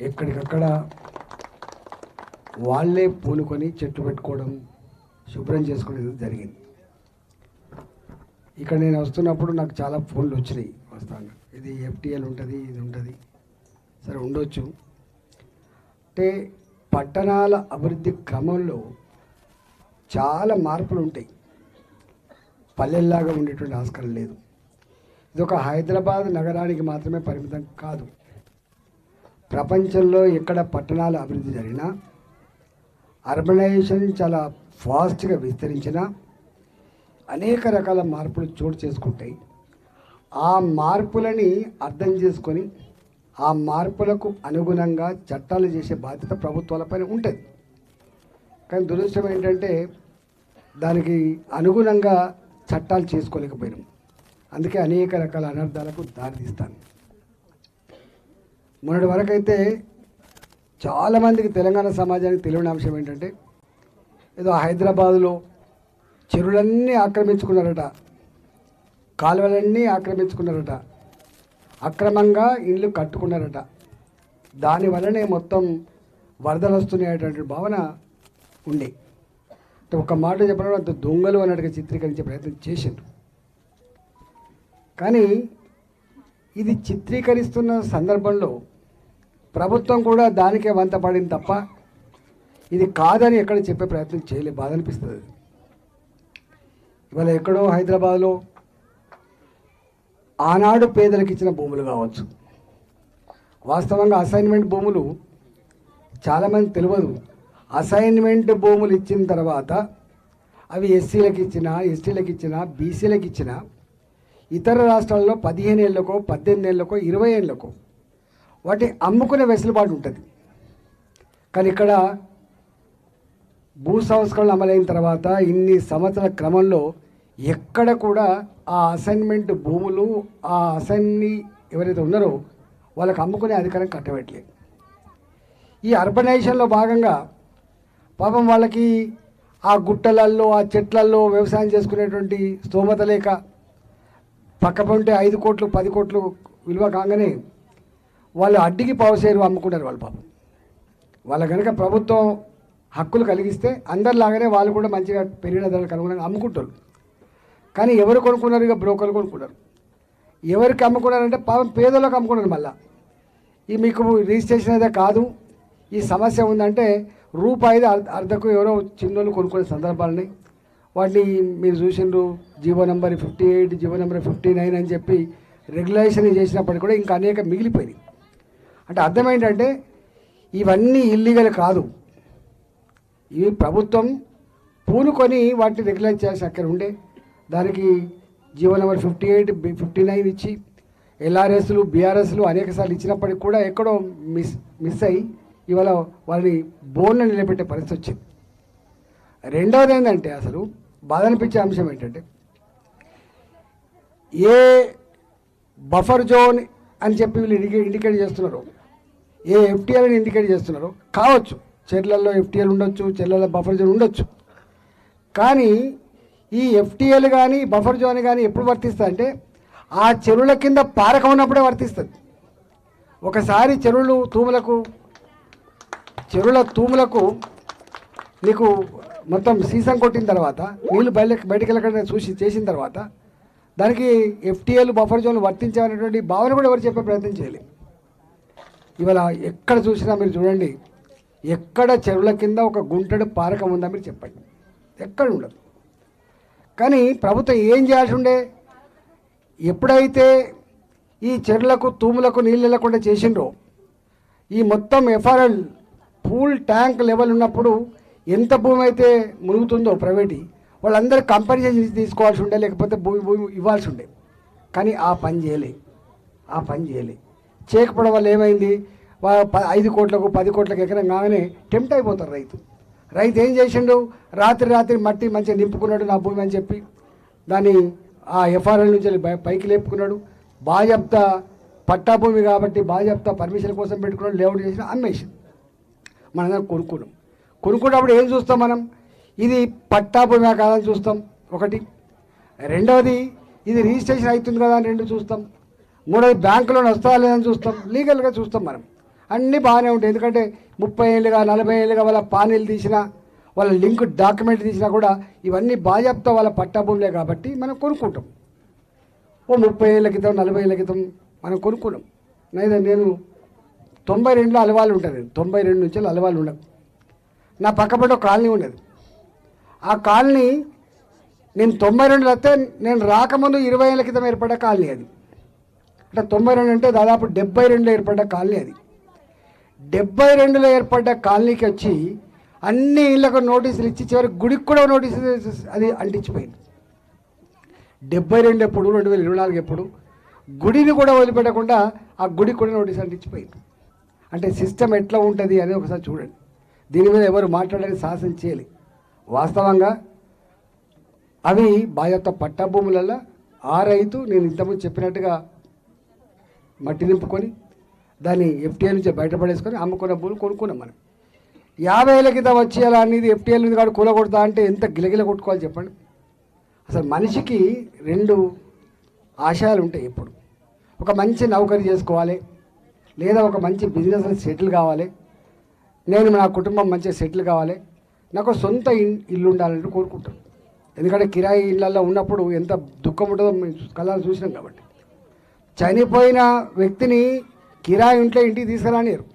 ఎక్కడికక్కడ వాళ్ళే పూనుకొని చెట్లు పెట్టుకోవడం, శుభ్రం చేసుకోవడం జరిగింది. ఇక్కడ నేను వస్తున్నప్పుడు నాకు చాలా ఫోన్లు వచ్చినాయి వస్తాను, ఇది ఎఫ్టీఎల్ ఉంటుంది, ఇది ఉంటుంది. సరే ఉండొచ్చు. అంటే పట్టణాల అభివృద్ధి క్రమంలో చాలా మార్పులు ఉంటాయి. పల్లెల్లాగా ఉండేటువంటి ఆస్కారం లేదు. ఇది ఒక హైదరాబాద్ నగరానికి మాత్రమే పరిమితం కాదు. ప్రపంచంలో ఎక్కడ పట్టణాల అభివృద్ధి జరిగినా, అర్బనైజేషన్ చాలా ఫాస్ట్గా విస్తరించిన అనేక రకాల మార్పులు చోటు చేసుకుంటాయి. ఆ మార్పులని అర్థం చేసుకొని ఆ మార్పులకు అనుగుణంగా చట్టాలు చేసే బాధ్యత ప్రభుత్వాలపైన ఉంటుంది. కానీ దురదృష్టం ఏంటంటే దానికి అనుగుణంగా చట్టాలు చేసుకోలేకపోయినాం. అందుకే అనేక రకాల అనర్థాలకు దారితీస్తాను. మొన్నటి వరకైతే చాలామందికి తెలంగాణ సమాజానికి తెలియని అంశం ఏంటంటే ఏదో హైదరాబాదులో చెరువులన్నీ ఆక్రమించుకున్నారట, కాలువలన్నీ ఆక్రమించుకున్నారట, అక్రమంగా ఇళ్ళు కట్టుకున్నారట, దానివల్లనే మొత్తం వరదలు వస్తున్నాయటువంటి భావన ఉండే. ఒక మాట చెప్పడం అంత దొంగలు అన్నట్టుగా చిత్రీకరించే ప్రయత్నం చేసిండ్రు. కానీ ఇది చిత్రీకరిస్తున్న సందర్భంలో ప్రభుత్వం కూడా దానికే వంత పడింది తప్ప ఇది కాదని ఎక్కడ చెప్పే ప్రయత్నం చేయలేదు. బాధ అనిపిస్తుంది. ఇవాళ ఎక్కడో హైదరాబాద్లో ఆనాడు పేదలకు ఇచ్చిన భూములు కావచ్చు, వాస్తవంగా అసైన్మెంట్ భూములు చాలామంది తెలియదు. అసైన్మెంట్ భూములు ఇచ్చిన తర్వాత అవి ఎస్సీలకు ఇచ్చినా, ఎస్టీలకు ఇచ్చినా, బీసీలకు ఇచ్చినా ఇతర రాష్ట్రాల్లో 15 ఏళ్ళకో 18 ఏళ్ళకో 20 ఏళ్ళకో వాటి అమ్ముకునే వెసులుబాటు ఉంటుంది. కానీ ఇక్కడ భూ సంస్కరణ అమలైన తర్వాత ఇన్ని సంవత్సరాల క్రమంలో ఎక్కడ కూడా ఆ అసైన్మెంట్ భూములు, ఆ అసైన్ని ఎవరైతే ఉన్నారో వాళ్ళకి అమ్ముకునే అధికారం కట్టబెట్టలేదు. ఈ అర్బనైజేషన్లో భాగంగా పాపం వాళ్ళకి ఆ గుట్టలల్లో, ఆ చెట్లల్లో వ్యవసాయం చేసుకునేటువంటి స్తోమత లేక పక్కపంటే 5 కోట్లు 10 కోట్లు విలువ కాగానే వాళ్ళు అడ్డికి పావుసేరు అమ్ముకుంటారు. వాళ్ళు పాపం వాళ్ళ కనుక ప్రభుత్వం హక్కులు కలిగిస్తే అందరిలాగానే వాళ్ళు కూడా మంచిగా పెరిగిన ధరలకు అనుగుణంగా అమ్ముకుంటారు. కానీ ఎవరు కొనుక్కున్నారు? ఇక బ్రోకర్లు కొనుక్కున్నారు. ఎవరికి అమ్ముకున్నారంటే పాపం పేదలకు అమ్ముకున్నారు. మళ్ళీ ఈ మీకు రిజిస్ట్రేషన్ అయితే కాదు, ఈ సమస్య ఉందంటే రూపాయి అర్ధకు ఎవరో చిన్నోళ్ళు కొనుక్కునే సందర్భాలని వాటిని మీరు చూసిండ్రు. జీవో నెంబర్ 58, జీవో నెంబర్ 59 అని చెప్పి రెగ్యులేషన్ చేసినప్పటికీ కూడా ఇంకా అనేక మిగిలిపోయినాయి. అంటే అర్థం ఏంటంటే ఇవన్నీ ఇల్లీగల్ కాదు, ఇవి ప్రభుత్వం పూనుకొని వాటిని రెగ్యులైజ్ చేయాల్సిన అక్కడ ఉండే. దానికి జీవో నెంబర్ 58, 59 ఇచ్చి ఎల్ఆర్ఎస్లు, బీఆర్ఎస్లు అనేకసార్లు ఇచ్చినప్పటికి కూడా ఎక్కడో మిస్ అయ్యి ఇవాళ వాళ్ళని బోర్డును నిలబెట్టే పరిస్థితి వచ్చింది. రెండవది ఏంటంటే అసలు బాధ అనిపించే అంశం ఏంటంటే ఏ బఫర్ జోన్ అని చెప్పి వీళ్ళు ఇండికేట్ చేస్తున్నారు, ఏ ఎఫ్టీఎల్ని ఇండికేట్ చేస్తున్నారు కావచ్చు. చెర్లల్లో ఎఫ్టీఎల్ ఉండొచ్చు, చెర్లలో బఫర్ జోన్ ఉండొచ్చు. కానీ ఈ ఎఫ్టీఎల్ కానీ బఫర్ జోన్ కానీ ఎప్పుడు వర్తిస్తుంది అంటే ఆ చెరువుల కింద పారకం ఉన్నప్పుడే వర్తిస్తుంది. ఒకసారి చెరువుల తూములకు నీకు మొత్తం సీసం కొట్టిన తర్వాత నీళ్ళు బయటకు వెళ్ళకుండా చేసిన తర్వాత దానికి ఎఫ్టీఎల్ బఫర్ జోన్లు వర్తించాలనేటువంటి భావన కూడా ఎవరు చెప్పే ప్రయత్నం చేయలేదు. ఇవాళ ఎక్కడ చూసినా మీరు చూడండి, ఎక్కడ చెరువుల కింద ఒక గుంటడు పారకం ఉందా మీరు చెప్పండి, ఎక్కడ ఉండదు. కానీ ప్రభుత్వం ఏం చేయాల్సి ఉండే, ఎప్పుడైతే ఈ చెరువులకు తూములకు నీళ్ళు వెళ్ళకుండా చేసిండ్రో ఈ మొత్తం ఎఫ్ఆర్ఎల్ పూల్ ట్యాంక్ లెవెల్ ఉన్నప్పుడు ఎంత భూమి అయితే మునుగుతుందో ప్రైవేట్ వాళ్ళందరూ కంపెన్సేషన్ తీసుకోవాల్సి ఉండే, లేకపోతే భూమి ఇవ్వాల్సి ఉండే. కానీ ఆ పని చేయలే. చేయకపోవడం వల్ల ఏమైంది, 5 కోట్లకు 10 కోట్లకు ఎకరం కాగానే టెంప్ట్ అయిపోతారు రైతు ఏం చేసిండు, రాత్రి మట్టి మంచిగా నింపుకున్నాడు నా భూమి అని చెప్పి దాన్ని ఆ ఎఫ్ఆర్ఎల్ నుంచి పైకి లేపుకున్నాడు. బాజప్తా పట్టా భూమి కాబట్టి బాజప్తా పర్మిషన్ కోసం పెట్టుకున్నాడు, లేఅవుట్ చేసిన అమ్మేసి మనం కొనుక్కున్నప్పుడు ఏం చూస్తాం మనం, ఇది పట్టా భూమి కాదని చూస్తాం ఒకటి. రెండవది ఇది రిజిస్ట్రేషన్ అవుతుంది కదా అని 2 చూస్తాం. మూడవది బ్యాంకులో వస్తా లేదని చూస్తాం, లీగల్గా చూస్తాం మనం. అన్నీ బాగానే ఉంటాయి. ఎందుకంటే 30 ఏళ్ళుగా 40 ఏళ్ళుగా వాళ్ళ పానీలు తీసినా వాళ్ళ లింక్ డాక్యుమెంట్ తీసినా కూడా ఇవన్నీ బాజాప్తా వాళ్ళ పట్టాభూములే కాబట్టి మనం కొనుక్కుంటాం. ఓ 30 ఏళ్ళ క్రితం 40 ఏళ్ళ క్రితం మనం కొనుక్కున్నాం. నేను 92లో అలవాళ్ళు ఉంటాను. నేను 92 నుంచి అలవాళ్ళు ఉండవు. నా పక్కపట ఒక కాలనీ ఉన్నది. ఆ కాలనీ నేను 92లో వస్తే నేను రాకముందు 20 ఏళ్ళ క్రితం ఏర్పడ్డ కాలనీ అది. అంటే 92 అంటే దాదాపు 72లో ఏర్పడ్డ కాలనీ అది. 72లో ఏర్పడ్డ కాలనీకి వచ్చి అన్ని ఇళ్లకు నోటీసులు ఇచ్చి చివరికి గుడికి కూడా నోటీసు అది అంటించిపోయింది. 72 ఎప్పుడు 2024 ఎప్పుడు గుడిని కూడా వదిలిపెట్టకుండా ఆ గుడికి కూడా నోటీసు అంటించిపోయింది. అంటే సిస్టమ్ ఎట్లా ఉంటుంది అనేది ఒకసారి చూడండి. దీని మీద ఎవరు మాట్లాడడానికి సాహసం చేయాలి. వాస్తవంగా అవి బాధ్యత పట్టభూములలో ఆ రైతు నేను ఇంతకుముందు చెప్పినట్టుగా మట్టి నింపుకొని దాన్ని ఎఫ్టీఎల్ నుంచి బయటపడేసుకొని అమ్ముకున్న భూములు కొనుక్కున్నాం. మనం 50 ఏళ్ళ క్రితం వచ్చేయాలా అనేది ఎఫ్టీఎల్ మీద కాదు కూలగొడతా అంటే ఎంత గిలగిల కొట్టుకోవాలి చెప్పండి. అసలు మనిషికి 2 ఆశయాలు ఉంటాయి. ఎప్పుడు ఒక మంచి నౌకరీ చేసుకోవాలి, లేదా ఒక మంచి బిజినెస్లో సెటిల్ కావాలి, నేను నా కుటుంబం మంచిగా సెటిల్ కావాలి, నాకు సొంత ఇల్లు ఉండాలని కోరుకుంటాను. ఎందుకంటే కిరాయి ఇళ్ళల్లో ఉన్నప్పుడు ఎంత దుఃఖం ఉంటుందో మేము కళ్ళాలు చూసినాం కాబట్టి. చనిపోయిన వ్యక్తిని కిరాయి ఇంట్లో ఇంటికి తీసుకురానియరు.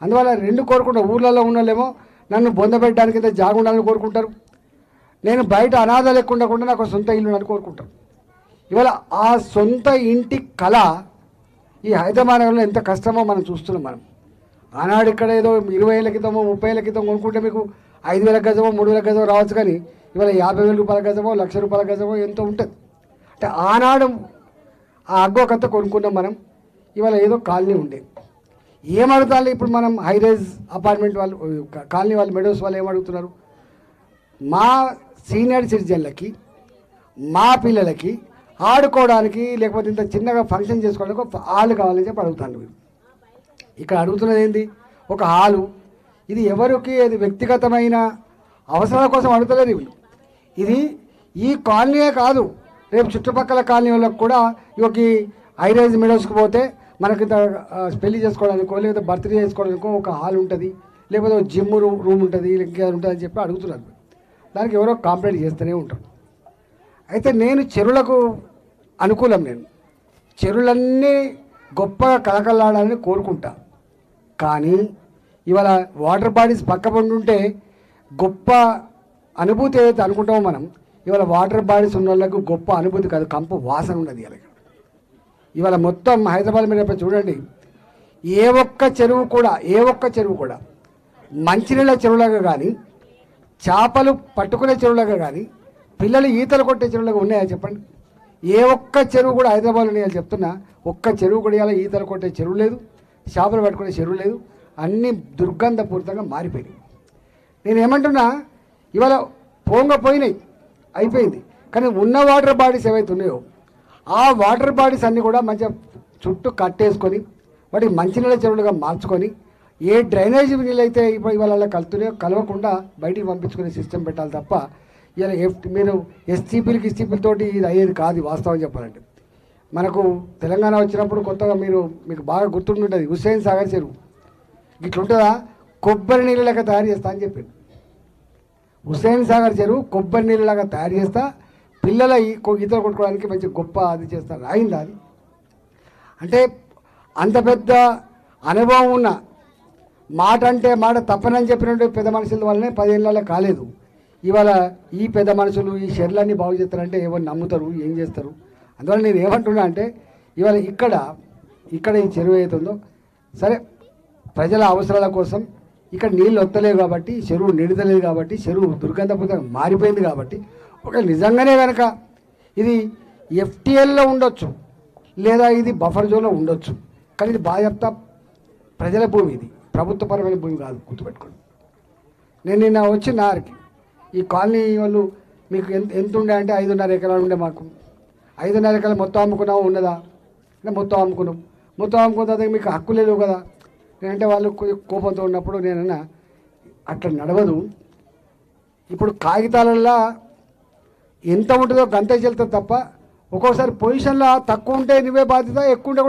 అందువల్ల 2 కోరుకుంటారు. ఊళ్ళల్లో ఉన్నోళ్ళేమో నన్ను బొందబెట్టడానికి ఇంత జాగ ఉండాలని కోరుకుంటారు. నేను బయట అనాథ లేకుండా నాకు సొంత ఇల్లు ఉండాలని కోరుకుంటాను. ఇవాళ ఆ సొంత ఇంటి కళ ఈ హైదరాబాద్లో ఎంత కష్టమో మనం చూస్తున్నాం. మనం ఆనాడు ఇక్కడ ఏదో 20 ఏళ్ళ క్రితమో 30 ఏళ్ళ క్రితం కొనుక్కుంటే మీకు 5,000 గజమో 3,000 గజమో రావచ్చు. కానీ ఇవాళ 50,000 రూపాయల గజమో 1,00,000 రూపాయల గజమో ఎంతో ఉంటుంది. అంటే ఆనాడు ఆ అగ్గోకంతా కొనుక్కున్నాం మనం. ఇవాళ ఏదో కాలనీ ఉండే ఏమడుగుతారు ఇప్పుడు మనం హైరైజ్ అపార్ట్మెంట్ వాళ్ళు కాలనీ వాళ్ళు మెడోస్ వాళ్ళు ఏమడుగుతున్నారు, మా సీనియర్ సిటిజన్లకి మా పిల్లలకి ఆడుకోవడానికి లేకపోతే ఇంత చిన్నగా ఫంక్షన్ చేసుకోవడానికి ఒక హాల్ కావాలని చెప్పి అడుగుతాను. మీరు ఇక్కడ అడుగుతున్నది ఏంది, ఒక హాలు. ఇది ఎవరికి అది వ్యక్తిగతమైన అవసరాల కోసం అడుగుతలేదు వీళ్ళు. ఇది ఈ కాలనీయే కాదు, రేపు చుట్టుపక్కల కాలనీ వాళ్ళకి కూడా ఈ హైరైజ్ మెడోస్కి పోతే మనకి ఇంత పెళ్లి చేసుకోవడానికో లేకపోతే బర్త్డే చేసుకోవడానికో ఒక హాల్ ఉంటుంది, లేకపోతే ఒక జిమ్ రూమ్ ఉంటుంది, ఇంకా ఉంటుంది అని చెప్పి అడుగుతున్నారు. దానికి ఎవరో కాంప్లైంట్ చేస్తూనే ఉంటారు. అయితే నేను చెరువులకు అనుకూలం. నేను చెరువులన్నీ గొప్పగా కలకలాడాలని కోరుకుంటా. కానీ ఇవాళ వాటర్ బాడీస్ పక్క ఉంటే గొప్ప అనుభూతి ఏదైతే అనుకుంటామో మనం, ఇవాళ వాటర్ బాడీస్ ఉన్న వాళ్ళకు గొప్ప అనుభూతి కాదు, కంపు వాసన ఉన్నది. ఇవాళ మొత్తం హైదరాబాద్ మీద చూడండి, ఏ ఒక్క చెరువు కూడా మంచినీళ్ళ చెరువులాగా కానీ, చేపలు పట్టుకునే చెరువులాగా కానీ, పిల్లలు ఈతలు కొట్టే చెరువులాగా ఉన్నాయా చెప్పండి? ఏ ఒక్క చెరువు కూడా హైదరాబాద్లో ఉన్నాయని చెప్తున్నా, ఒక్క చెరువు కూడా ఇలా ఈతలు కొట్టే చెరువు లేదు, చేపలు పట్టుకునే చెరువు లేదు. అన్నీ దుర్గంధపూరితంగా మారిపోయినాయి. నేను ఏమంటున్నా, ఇవాళ పోయినాయి, అయిపోయింది. కానీ ఉన్న వాటర్ బాడీస్ ఏవైతే ఉన్నాయో ఆ వాటర్ బాడీస్ అన్నీ కూడా మంచిగా చుట్టూ కట్టేసుకొని వాటికి మంచినీళ్ళ చెరువులుగా మార్చుకొని ఏ డ్రైనేజ్ నీళ్ళు అయితే ఇవాళ కలవకుండా బయటికి పంపించుకునే సిస్టమ్ పెట్టాలి తప్ప ఇలా మీరు ఎస్టీపీలతోటి ఇది అయ్యేది కాదు. వాస్తవం చెప్పాలంటే మనకు తెలంగాణ వచ్చినప్పుడు కొత్తగా మీకు బాగా గుర్తుంటుంది హుస్సేన్ సాగర్ చెరువు ఇట్లుంటుందా, కొబ్బరి నీళ్ళలాగా తయారు చేస్తా అని చెప్పింది. హుస్సేన్ సాగర్ చెరువు కొబ్బరి నీళ్ళలాగా తయారు చేస్తా, పిల్లల ఈతలు కొట్టుకోవడానికి మంచి గొప్ప అది చేస్తారు. అయిందా అది? అంటే అంత పెద్ద అనుభవం ఉన్న మాట అంటే మాట తప్పనని చెప్పినట్టు పెద్ద మనుషుల వల్లనే 10 ఏళ్ళలో కాలేదు. ఇవాళ ఈ పెద్ద మనుషులు ఈ షెర్లన్నీ బాగు చేస్తారంటే ఎవరు నమ్ముతారు, ఏం చేస్తారు? అందువల్ల నేను ఏమంటున్నా అంటే ఇవాళ ఇక్కడ ఈ చెరువు అవుతుందో సరే, ప్రజల అవసరాల కోసం ఇక్కడ నీళ్ళు వస్తలేవు కాబట్టి, చెరువు నిండుతలేదు కాబట్టి, చెరువు దుర్గంధపూరితంగా మారిపోయింది కాబట్టి, ఒక నిజంగానే కనుక ఇది ఎఫ్టీఎల్లో ఉండొచ్చు, లేదా ఇది బఫర్ జోన్లో ఉండొచ్చు. కానీ ఇది బాధ్యత ప్రజల భూమి, ఇది ప్రభుత్వపరమైన భూమి కాదు, గుర్తుపెట్టుకోండి. నేను నిన్న వచ్చి నారికి ఈ కాలనీ వాళ్ళు మీకు ఎంత ఉండే అంటే 5.5 ఎకరాలు ఉండే. మాకు 5.5 ఎకరాలు మొత్తం అమ్ముకున్నాము ఉన్నదా అంటే మొత్తం అమ్ముకున్నాం. మొత్తం అమ్ముకున్న తర్వాత మీకు హక్కు లేదు కదా. నేనంటే వాళ్ళు కోపంతో ఉన్నప్పుడు నేనన్నా అట్లా నడవదు. ఇప్పుడు కాగితాలల్లో ఎంత ఉంటుందో గంతే చెల్తుంది తప్ప, ఒక్కోసారి పొజిషన్లో తక్కువ ఉంటే నువ్వే బాధ్యత, ఎక్కువ ఉంటే